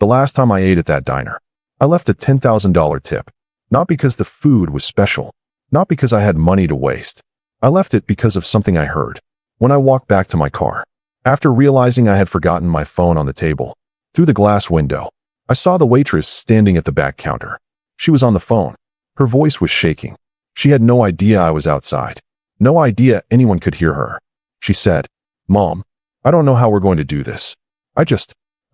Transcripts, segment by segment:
The last time I ate at that diner, I left a $10,000 tip. Not because the food was special, not because I had money to waste. I left it because of something I heard when I walked back to my car. After realizing I had forgotten my phone on the table, through the glass window, I saw the waitress standing at the back counter. She was on the phone. Her voice was shaking. She had no idea I was outside. No idea anyone could hear her. She said, "Mom, I don't know how we're going to do this. I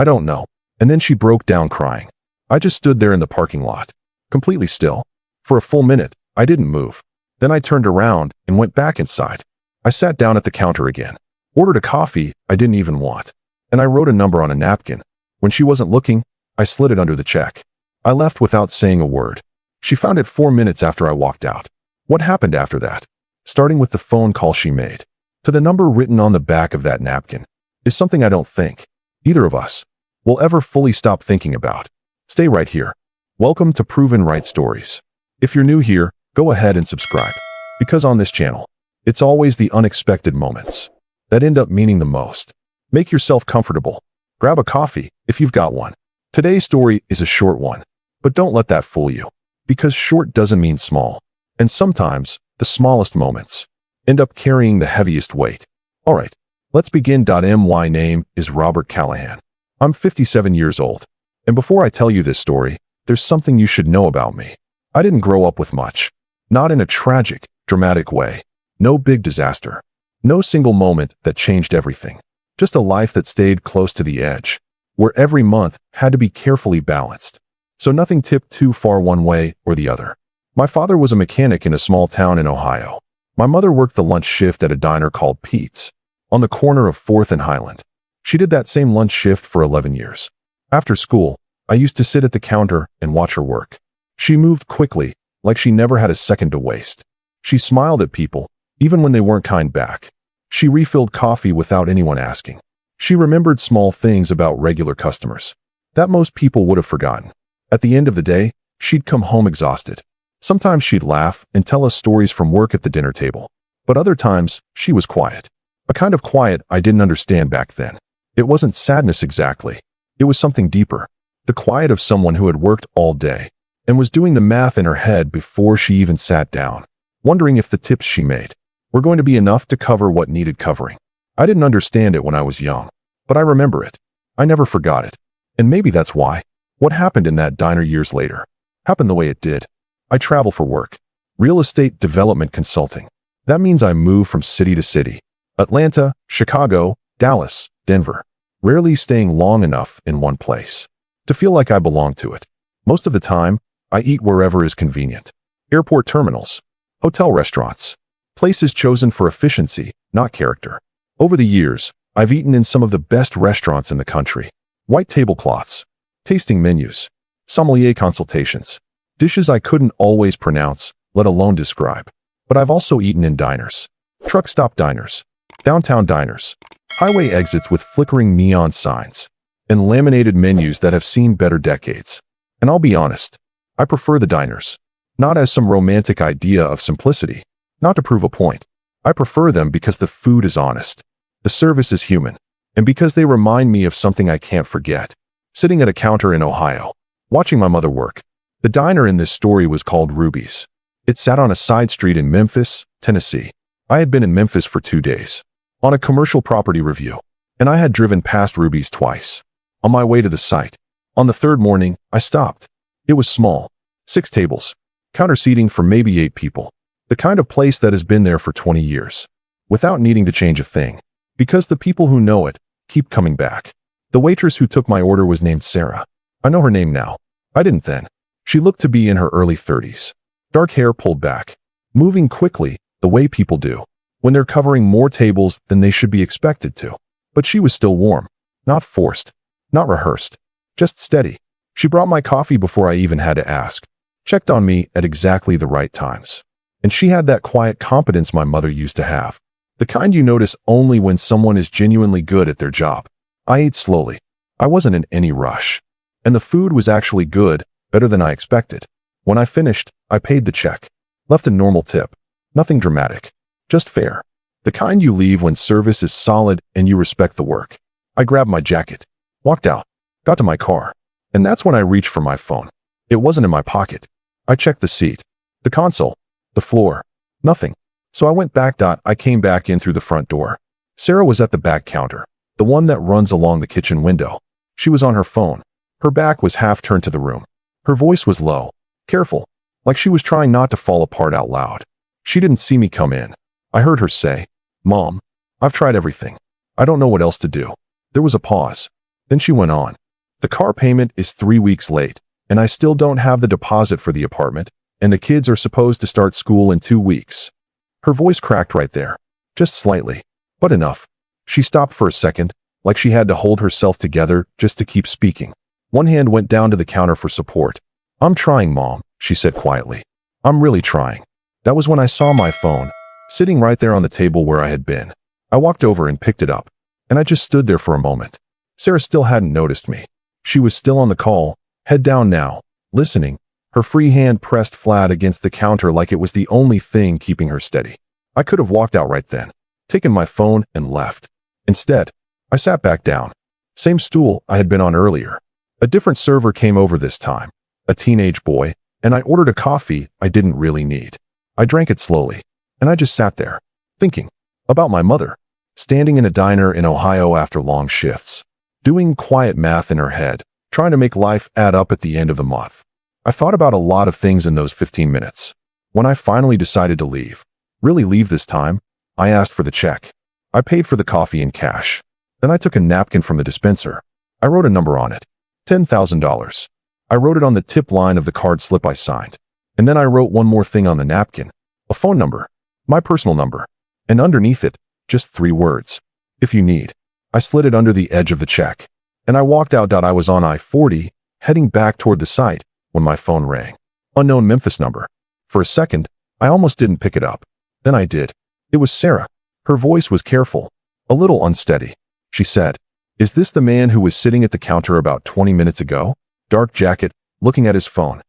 don't know." And then she broke down crying. I just stood there in the parking lot, completely still. For a full minute, I didn't move. Then I turned around and went back inside. I sat down at the counter again, ordered a coffee I didn't even want, and I wrote a number on a napkin. When she wasn't looking, I slid it under the check. I left without saying a word. She found it 4 minutes after I walked out. What happened after that? Starting with the phone call she made, to the number written on the back of that napkin, is something I don't think either of us will ever fully stop thinking about. Stay right here. Welcome to Proven Right Stories. If you're new here, go ahead and subscribe, because on this channel, it's always the unexpected moments that end up meaning the most. Make yourself comfortable. Grab a coffee if you've got one. Today's story is a short one, but don't let that fool you, because short doesn't mean small. And sometimes, the smallest moments end up carrying the heaviest weight. All right, let's begin. My name is Robert Callahan. I'm 57 years old. And before I tell you this story, there's something you should know about me. I didn't grow up with much. Not in a tragic, dramatic way. No big disaster. No single moment that changed everything. Just a life that stayed close to the edge, where every month had to be carefully balanced, so nothing tipped too far one way or the other. My father was a mechanic in a small town in Ohio. My mother worked the lunch shift at a diner called Pete's, on the corner of 4th and Highland. She did that same lunch shift for 11 years. After school, I used to sit at the counter and watch her work. She moved quickly, like she never had a second to waste. She smiled at people, even when they weren't kind back. She refilled coffee without anyone asking. She remembered small things about regular customers that most people would have forgotten. At the end of the day, she'd come home exhausted. Sometimes she'd laugh and tell us stories from work at the dinner table. But other times, she was quiet. A kind of quiet I didn't understand back then. It wasn't sadness exactly. It was something deeper. The quiet of someone who had worked all day and was doing the math in her head before she even sat down, wondering if the tips she made were going to be enough to cover what needed covering. I didn't understand it when I was young, but I remember it. I never forgot it. And maybe that's why what happened in that diner years later happened the way it did. I travel for work. Real estate development consulting. That means I move from city to city. Atlanta, Chicago, Dallas, Denver. Rarely staying long enough in one place to feel like I belong to it. Most of the time, I eat wherever is convenient. Airport terminals, hotel restaurants, places chosen for efficiency, not character. Over the years, I've eaten in some of the best restaurants in the country. White tablecloths, tasting menus, sommelier consultations, dishes I couldn't always pronounce, let alone describe. But I've also eaten in diners, truck stop diners, downtown diners, highway exits with flickering neon signs, and laminated menus that have seen better decades. And I'll be honest, I prefer the diners. Not as some romantic idea of simplicity, not to prove a point. I prefer them because the food is honest, the service is human, and because they remind me of something I can't forget. Sitting at a counter in Ohio, watching my mother work. The diner in this story was called Ruby's. It sat on a side street in Memphis, Tennessee. I had been in Memphis for 2 days, on a commercial property review, and I had driven past Ruby's twice. On my way to the site, on the third morning, I stopped. It was small, 6 tables, counter seating for maybe 8 people. The kind of place that has been there for 20 years, without needing to change a thing, because the people who know it keep coming back. The waitress who took my order was named Sarah. I know her name now. I didn't then. She looked to be in her early 30s. Dark hair pulled back, moving quickly, the way people do when they're covering more tables than they should be expected to. But she was still warm, not forced, not rehearsed, just steady. She brought my coffee before I even had to ask, checked on me at exactly the right times. And she had that quiet competence my mother used to have, the kind you notice only when someone is genuinely good at their job. I ate slowly. I wasn't in any rush. And the food was actually good, better than I expected. When I finished, I paid the check, left a normal tip. Nothing dramatic, just fair. The kind you leave when service is solid and you respect the work. I grabbed my jacket, walked out, got to my car, And that's when I reached for my phone. It wasn't in my pocket. I checked the seat, the console, the floor. Nothing. So I went back. I came back in through the front door. Sarah was at the back counter, the one that runs along the kitchen window. She was on her phone. Her back was half turned to the room. Her voice was low, careful, like she was trying not to fall apart out loud. She didn't see me come in. I heard her say, "Mom, I've tried everything. I don't know what else to do." There was a pause. Then she went on. "The car payment is 3 weeks late, and I still don't have the deposit for the apartment, and the kids are supposed to start school in 2 weeks. Her voice cracked right there, just slightly, but enough. She stopped for a second, like she had to hold herself together just to keep speaking. One hand went down to the counter for support. "I'm trying, Mom," she said quietly. "I'm really trying." That was when I saw my phone, sitting right there on the table where I had been. I walked over and picked it up, and I just stood there for a moment. Sarah still hadn't noticed me. She was still on the call, head down now, listening, her free hand pressed flat against the counter like it was the only thing keeping her steady. I could have walked out right then, taken my phone and left. Instead, I sat back down. Same stool I had been on earlier. A different server came over this time, a teenage boy, and I ordered a coffee I didn't really need. I drank it slowly, and I just sat there, thinking about my mother, standing in a diner in Ohio after long shifts, doing quiet math in her head, trying to make life add up at the end of the month. I thought about a lot of things in those 15 minutes. When I finally decided to leave, really leave this time, I asked for the check. I paid for the coffee in cash. Then I took a napkin from the dispenser. I wrote a number on it, $10,000. I wrote it on the tip line of the card slip I signed. And then I wrote one more thing on the napkin, a phone number, my personal number, and underneath it, just 3 words, "If you need." I slid it under the edge of the check, and I walked out. I was on I-40, heading back toward the site, when my phone rang. Unknown Memphis number. For a second, I almost didn't pick it up. Then I did. It was Sarah. Her voice was careful, a little unsteady. She said, "Is this the man who was sitting at the counter about 20 minutes ago? Dark jacket, looking at his phone."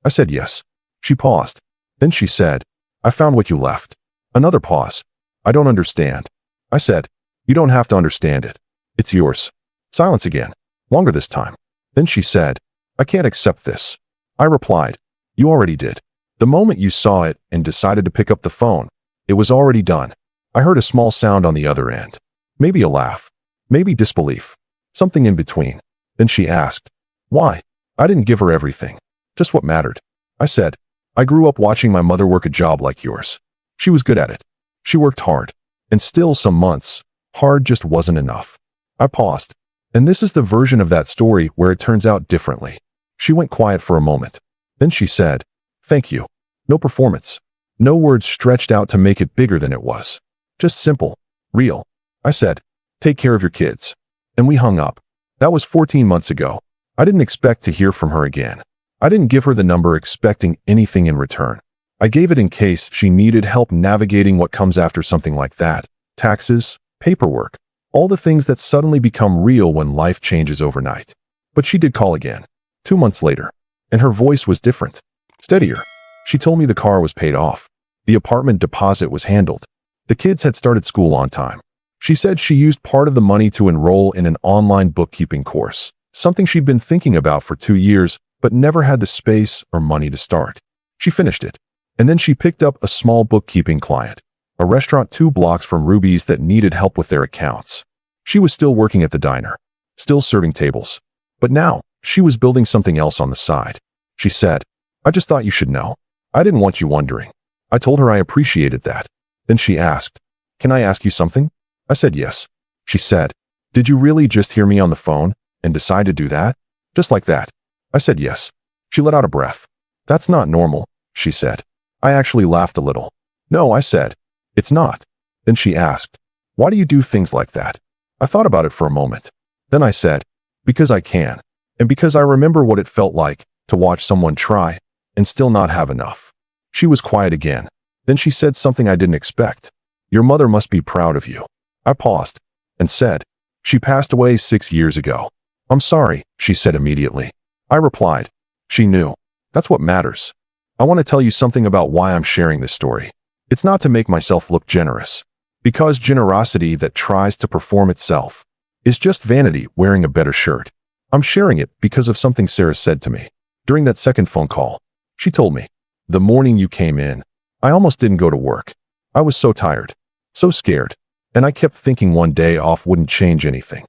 I said yes. She paused. Then she said, "I found what you left." Another pause. "I don't understand." I said, "You don't have to understand it. It's yours." Silence again. Longer this time. Then she said, "I can't accept this." I replied, "You already did. The moment you saw it and decided to pick up the phone, it was already done." I heard a small sound on the other end. Maybe a laugh. Maybe disbelief. Something in between. Then she asked, "Why?" I didn't give her everything. Just what mattered. I said, "I grew up watching my mother work a job like yours. She was good at it. She worked hard. And still some months, hard just wasn't enough." I paused. And this is the version of that story where it turns out differently. She went quiet for a moment. Then she said, "Thank you." No performance. No words stretched out to make it bigger than it was. Just simple. Real. I said, "Take care of your kids." And we hung up. That was 14 months ago. I didn't expect to hear from her again. I didn't give her the number expecting anything in return. I gave it in case she needed help navigating what comes after something like that. Taxes, paperwork, all the things that suddenly become real when life changes overnight. But she did call again, 2 months later, and her voice was different, steadier. She told me the car was paid off. The apartment deposit was handled. The kids had started school on time. She said she used part of the money to enroll in an online bookkeeping course, something she'd been thinking about for 2 years, but never had the space or money to start. She finished it. And then she picked up a small bookkeeping client, a restaurant 2 blocks from Ruby's that needed help with their accounts. She was still working at the diner, still serving tables. But now, she was building something else on the side. She said, "I just thought you should know. I didn't want you wondering." I told her I appreciated that. Then she asked, "Can I ask you something?" I said yes. She said, "Did you really just hear me on the phone and decide to do that? Just like that?" I said yes. She let out a breath. "That's not normal," she said. I actually laughed a little. "No," I said, "it's not." Then she asked, "Why do you do things like that?" I thought about it for a moment. Then I said, "Because I can, and because I remember what it felt like to watch someone try and still not have enough." She was quiet again. Then she said something I didn't expect. "Your mother must be proud of you." I paused and said, "She passed away 6 years ago." "I'm sorry," she said immediately. I replied, "She knew. That's what matters." I want to tell you something about why I'm sharing this story. It's not to make myself look generous, because generosity that tries to perform itself is just vanity wearing a better shirt. I'm sharing it because of something Sarah said to me. During that second phone call, she told me, "The morning you came in, I almost didn't go to work. I was so tired, so scared, and I kept thinking one day off wouldn't change anything."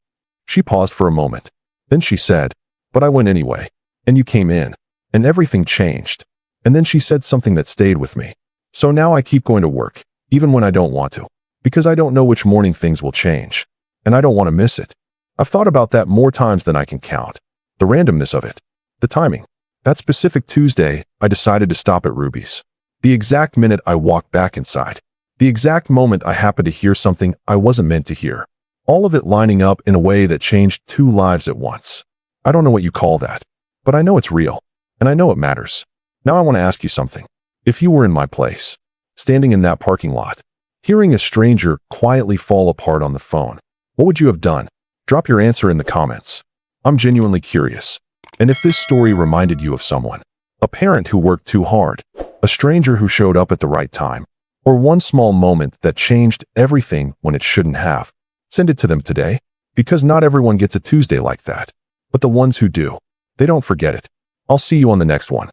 She paused for a moment. Then she said, "But I went anyway, and you came in, and everything changed." And then she said something that stayed with me. "So now I keep going to work, even when I don't want to, because I don't know which morning things will change, and I don't want to miss it." I've thought about that more times than I can count. The randomness of it, the timing. That specific Tuesday, I decided to stop at Ruby's. The exact minute I walked back inside. The exact moment I happened to hear something I wasn't meant to hear. All of it lining up in a way that changed two lives at once. I don't know what you call that, but I know it's real, and I know it matters. Now I want to ask you something. If you were in my place, standing in that parking lot, hearing a stranger quietly fall apart on the phone, what would you have done? Drop your answer in the comments. I'm genuinely curious. And if this story reminded you of someone, a parent who worked too hard, a stranger who showed up at the right time, or one small moment that changed everything when it shouldn't have, send it to them today, because not everyone gets a Tuesday like that. But the ones who do, they don't forget it. I'll see you on the next one.